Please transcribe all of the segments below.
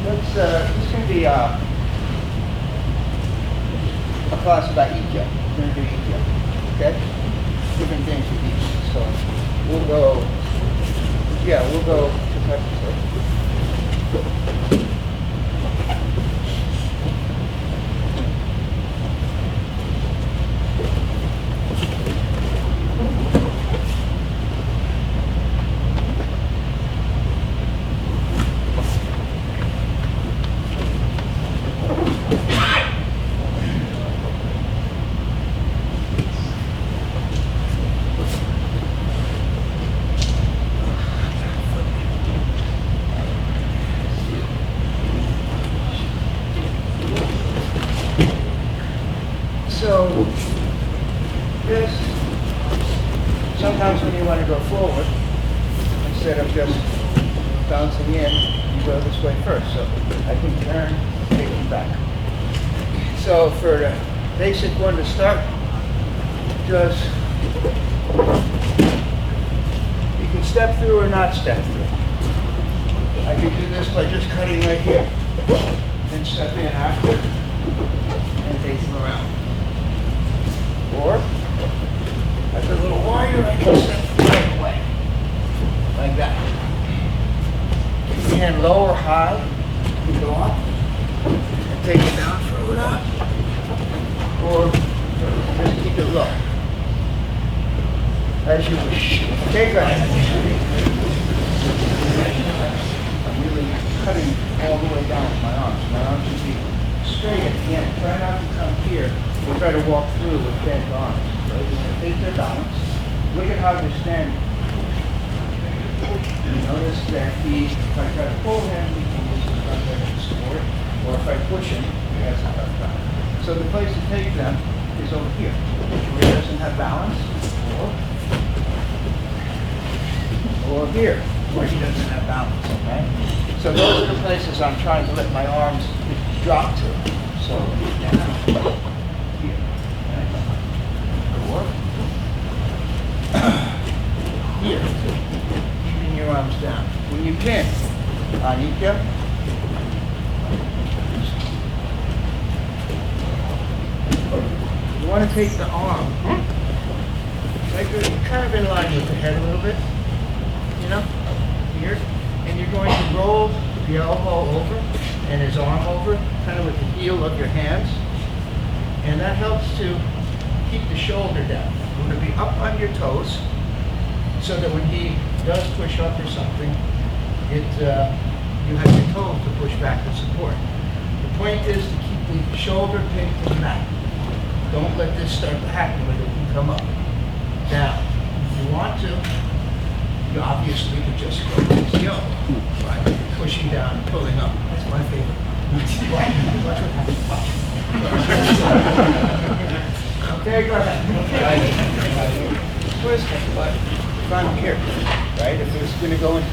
This is going to be a class about Ikkyo. We're going to do Ikkyo, okay? Different things with Ikkyo. So we'll go to practice. So this, sometimes when you want to go forward, instead of just bouncing in, you go this way first. So I can turn, take it back. So for the basic one to start, just, you can step through or not step through. I can do this by just cutting right here, then step in after, and take them around. Or, that's a little wider, I can step right away, like that. Keep your hand low or high, you go up, and take it down, throw it up, or just keep it low, as you wish. Okay, go ahead. I'm really cutting all the way down with my arms. My arms should be straight at the end. Try not to come here. We'll try to walk through with bent arms. So you're going to take their balance. Look at how they're standing. You notice that if I try to pull him, he can use his front leg to support. Or if I push him, he has a tough time. So the place to take them is over here, where he doesn't have balance, or here, where he doesn't have balance. Okay? So those are the places I'm trying to let my arms drop to. So down. Here, keeping your arms down. When you pin on Ikkyo, you want to take the arm, like kind of in line with the head a little bit, you know, here, and you're going to roll the elbow over and his arm over, kind of with the heel of your hands, and that helps to keep the shoulder down. You want to be up on your toes, so that when he does push up or something, you have your toes to push back and support. The point is to keep the shoulder pinned to the mat. Don't let this start to happen when it can come up. Now, if you want to, you obviously could just go to Ikkyo, right? Pushing down and pulling up. That's my favorite. Okay, go ahead. Twist it, but if I'm here, right? If it's going to go into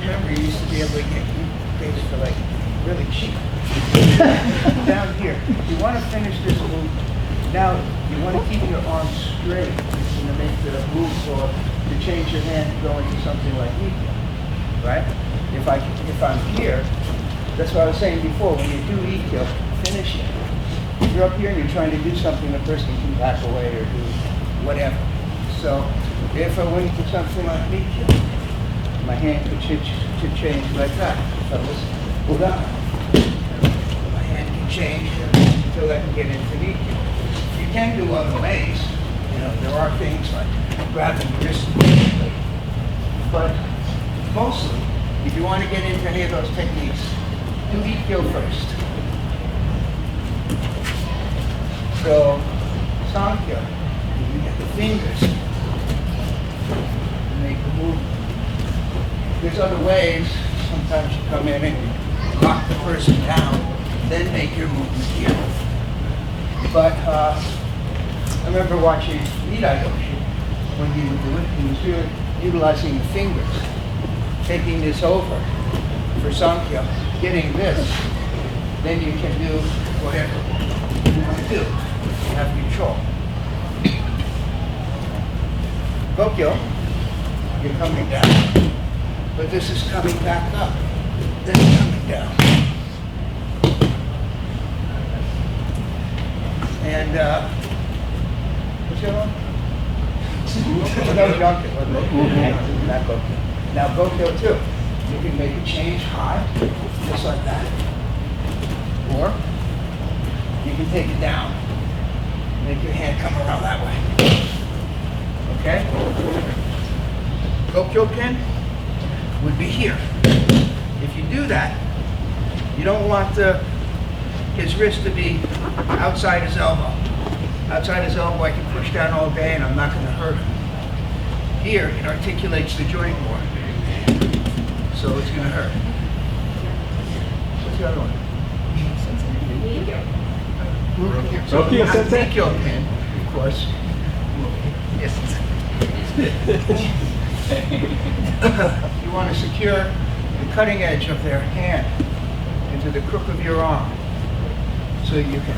remember, you used to be able to get things for like really cheap. Down here, you want to finish this move. Now, you want to keep your arms straight to make the move or to change your hand to go into something like Ikkyo, right? If I'm here, that's what I was saying before, when you do Ikkyo, finish it. If you're up here and you're trying to do something, the person can back away or do whatever. So if I went to something like Ikkyo, my hand could change like that. Fellas, hold on. My hand can change until I can get into Ikkyo. You can do other ways. You know, there are things like grabbing the wrist, but mostly, if you want to get into any of those techniques, do Ikkyo first. So, Sankyo, you get the fingers to make the movement. There's other ways. Sometimes you come in and you lock the person down, then make your movement here. But I remember watching Aikikai when he would do it. He was really utilizing the fingers, taking this over for Sankyo, getting this, then you can do whatever you want to do. You have control. Ikkyo, you're coming down. But this is coming back up. Then coming down. And, what's the other one? That was Yonkin, wasn't it? Not Ikkyo. Now Ikkyo too. You can make a change high, just like that. Or you can take it down. Make your hand come around that way. Okay? Ikkyo pin would be here. If you do that, you don't want his wrist to be outside his elbow. Outside his elbow, I can push down all day and I'm not going to hurt him. Here, it articulates the joint more. So it's going to hurt. What's the other one? Ikkyo pin, of course. Yes. You want to secure the cutting edge of their hand into the crook of your arm so you can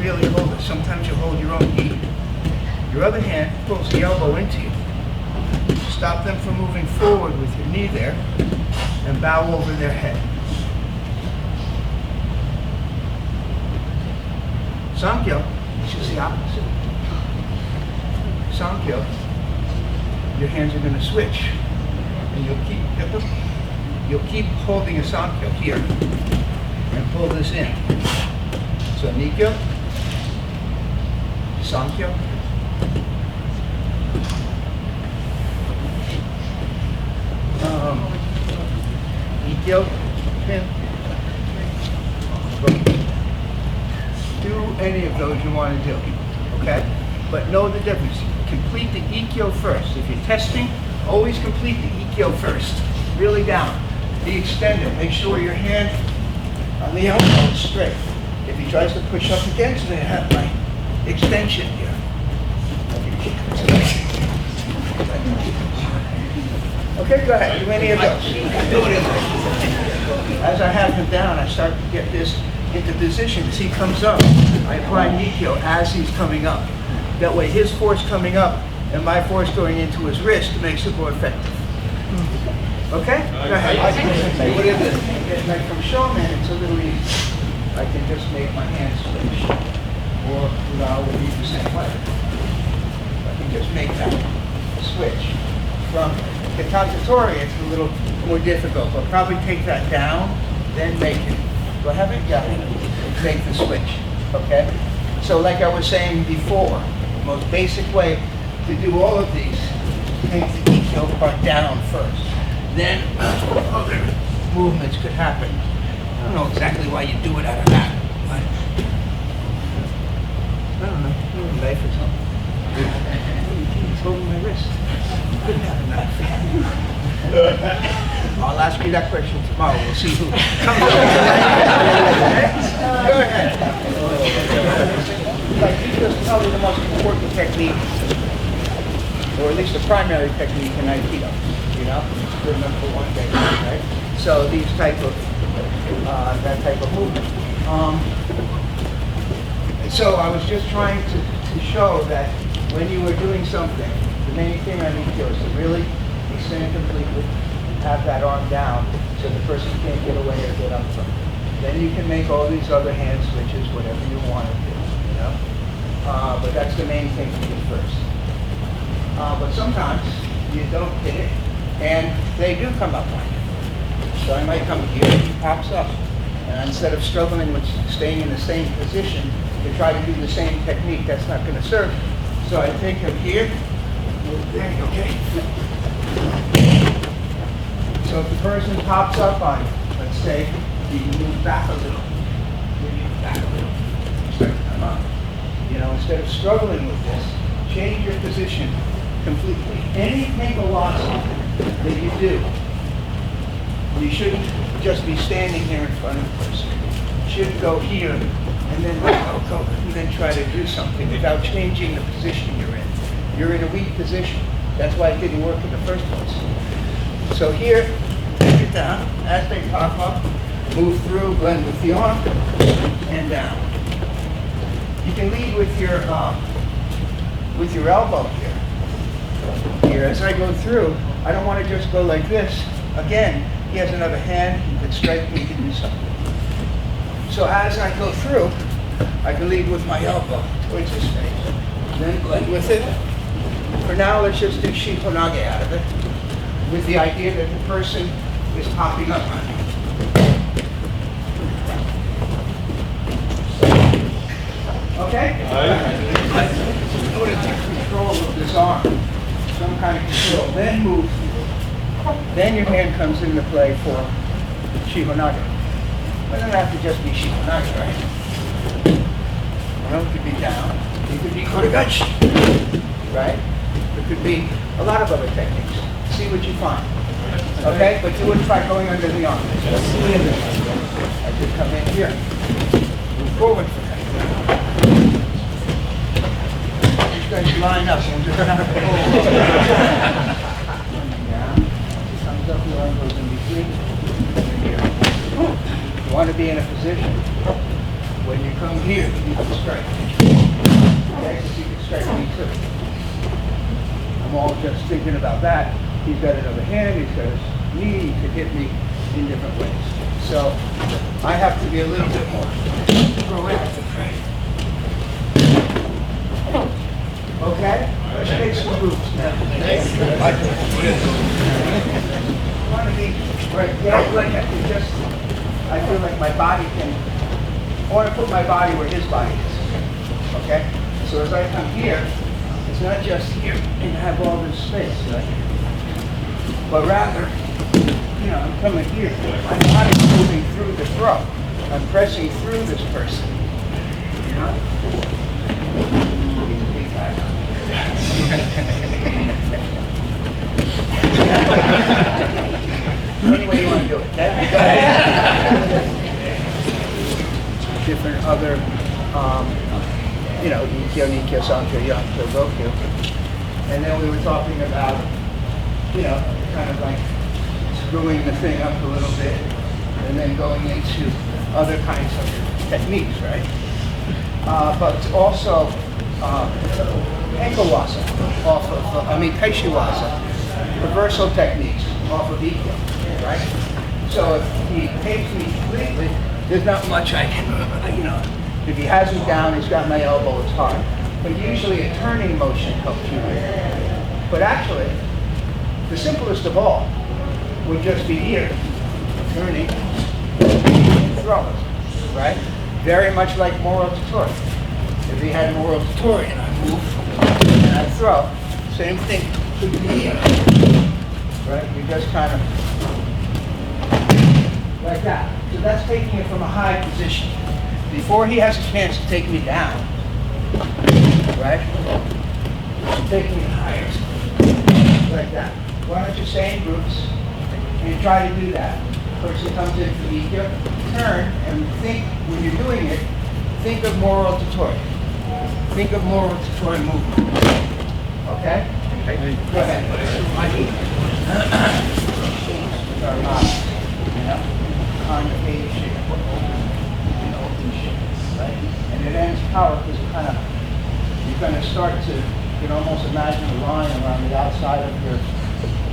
really hold it. Sometimes you hold your own knee. Your other hand pulls the elbow into you. Stop them from moving forward with your knee there and bow over their head. Sankyo, which is the opposite. Sankyo, your hands are going to switch, and you'll keep holding a Sankyo here and pull this in. So Ikkyo, Sankyo, Ikkyo pin. Do any of those you want to do, okay? But know the difference. Complete the Ikkyo first. If you're testing, always complete the Ikkyo first. Really down. Be extended. Make sure your hand on the elbow is straight. If he tries to push up against me, I have my extension here. Okay, go ahead. Do any of those. As I have him down, I start to get this into position. As he comes up, I apply Ikkyo as he's coming up. That way his force coming up and my force going into his wrist makes it more effective. Okay? Go ahead. What is it? Like from showman, it's a little easy. I can just make my hand switch. Or now we'll be the same way. I can just make that switch. From the Katatori, it's a little more difficult. I'll probably take that down, then make it. Do I have it? Yeah. Make the switch. Okay? So like I was saying before, the most basic way to do all of these, take the Ikkyo part down first. Then other movements could happen. I don't know exactly why you do it out of that, but I don't know, maybe knife or something. It's holding my wrist. Couldn't have a knife. I'll ask you that question tomorrow. We'll see who comes up. Go ahead. Like, Ikkyo is probably the most important technique, or at least the primary technique in Aikido. You know, the number one technique, right? So these type of that type of movement. So I was just trying to show that when you were doing something, the main thing on Ikkyo is to really extend completely, have that arm down so the person can't get away or get up from it. Then you can make all these other hand switches, whatever you want to do, you know? But that's the main thing to do first. But sometimes you don't hit it, and they do come up on you. So I might come here, he pops up. And instead of struggling with staying in the same position to try to do the same technique, that's not going to serve. So I take him here, move there, okay? So if the person pops up on you, let's say you move back a little, back a little, start to come up. You know, instead of struggling with this, change your position completely. Anything velocity that you do, you shouldn't just be standing there in front of the person. You shouldn't go here and then go and then try to do something without changing the position you're in. You're in a weak position. That's why it didn't work in the first place. So here, take it down. As they pop up, move through, blend with the arm, and down. can lead with your elbow here. Here, as I go through, I don't want to just go like this. Again, he has another hand. He could strike me. He could do something. So as I go through, I can lead with my elbow towards his face. Then blend with it. For now, let's just do Shihanage out of it, with the idea that the person is popping up on me. Okay? In order to take control of this arm, some kind of control, then move. Then your hand comes into play for Shihanage. It doesn't have to just be Shihanage, right? It could be down. It could be Kodogachi, right? It could be a lot of other techniques. See what you find. Okay? But you wouldn't try going under the arm. I could come in here. Move forward for that. These guys line up and just kind of pull. Down. Comes up, your arm goes in between. Here. You want to be in a position when you come here, you can strike. Okay, so you can strike me too. I'm all just thinking about that. He's got another hand, he's got his knee, he could hit me in different ways. So I have to be a little bit more proactive, right? Okay? Let's make some moves now. I want to be right, like I can just, I feel like my body can, I want to put my body where his body is. Okay? So as I come here, it's not just here and have all this space, right? But rather, I'm coming here. My body's moving through the throat. I'm pressing through this person. You know? Any way you want to do it, okay? Different other, Ikkyo, Ikkyo, Sankyo, Yankyo, Gokyo. And then we were talking about, kind of like screwing the thing up a little bit and then going into other kinds of techniques, right? But also Enko-waza, Taishiwaza, reversal techniques off of Ikkyo, right? So if he takes me completely, there's not much I can, if he has me down, he's got my elbow, it's hard. But usually a turning motion helps you with. But actually, the simplest of all would just be here, turning, throw, right? Very much like moral tutori. If he had moral tutori and I move and I throw, same thing could be here, right? You just kind of like that. So that's taking it from a high position. Before he has a chance to take me down, right? Taking it higher, like that. Why don't you stay in groups and try to do that? Person comes in for Ikkyo, turn and think, when you're doing it, think of moral tutori. Think of moral tutori movement. Okay? Go ahead. On the page shape, open shape, right? And it ends power because you're going to start to, you can almost imagine a line around the outside of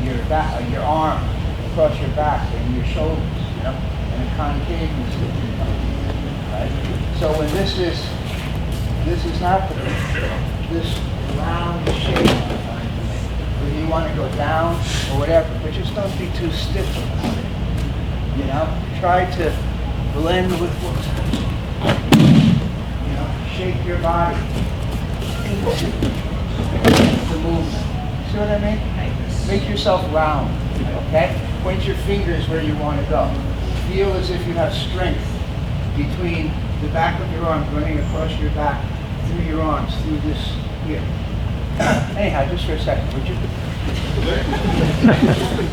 your back, your arm, across your back and your shoulders, and a concave, right? So when this is happening, this round shape, whether you want to go down or whatever, but just don't be too stiff about it. Try to blend with what's happening. Shake your body into the movement. See what I mean? Make yourself round, okay? Point your fingers where you want to go. Feel as if you have strength between the back of your arms running across your back, through your arms, through this here. Anyhow, just for a second, would you?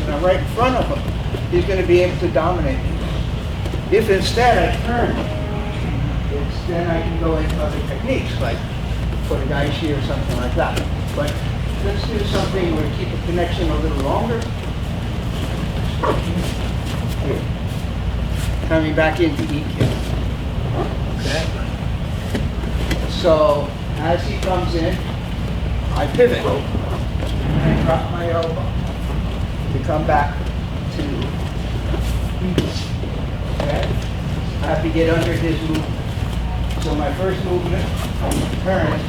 Now, right in front of him, he's going to be able to dominate me. If instead I turn, then I can go into other techniques, like Kodogachi or something like that. But let's do something where we keep a connection a little longer. Here. Coming back into Ikkyo. Okay? So as he comes in, I pivot. And I drop my elbow to come back to okay? I have to get under his movement. So my first movement, turn,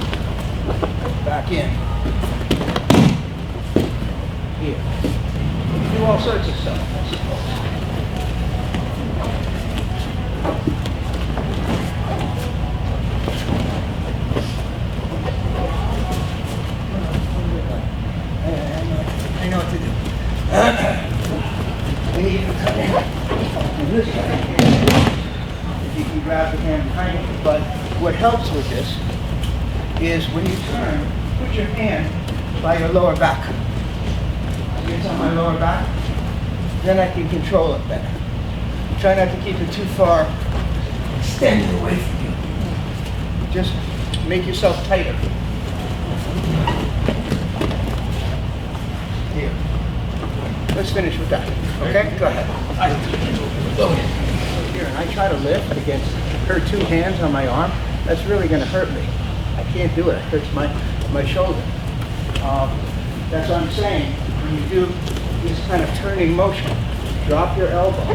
back in. Here. You can do all sorts of stuff, I suppose. I know what to do. And you can come in this way. If you can grab the hand behind you. But what helps with this is when you turn, put your hand by your lower back. It's on my lower back, then I can control it better. Try not to keep it too far extended away from you. Just make yourself tighter. Here. Let's finish with that. Okay? Go ahead. Here, and I try to lift against her two hands on my arm. That's really going to hurt me. I can't do it. It hurts my shoulder. That's what I'm saying. When you do this kind of turning motion, drop your elbow.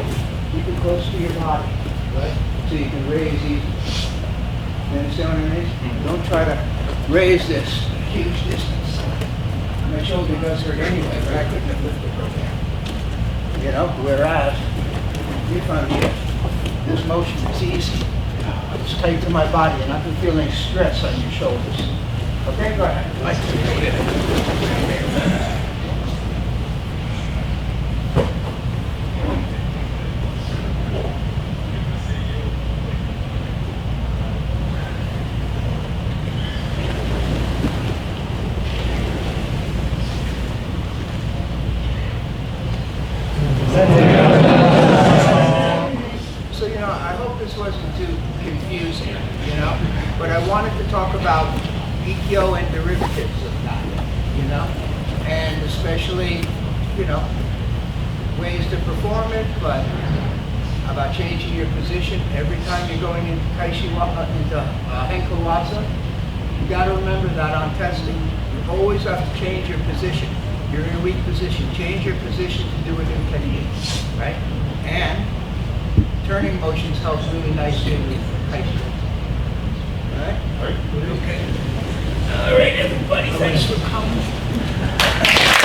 Keep it close to your body, right? So you can raise easily. You understand what I mean? Mm-hmm. Don't try to raise this huge distance. My shoulder does hurt anyway, but I couldn't have lifted her there. You know, whereas if I'm here, this motion is easy. It's tight to my body, and I can feel any stress on your shoulders. Okay, go ahead. So, you know, I hope this wasn't too confusing, you know, but I wanted to talk about Ikkyo and derivatives of that, you know, and especially, you know, ways to perform it, but about changing your position every time you're going into Henko Waza. You got to remember that on testing. You always have to change your position. You're in a weak position. Change your position to do it in Kenyan, right? And turning motions helps really nicely with Aikido. All right? All right. Okay. All right, everybody. Thanks for coming.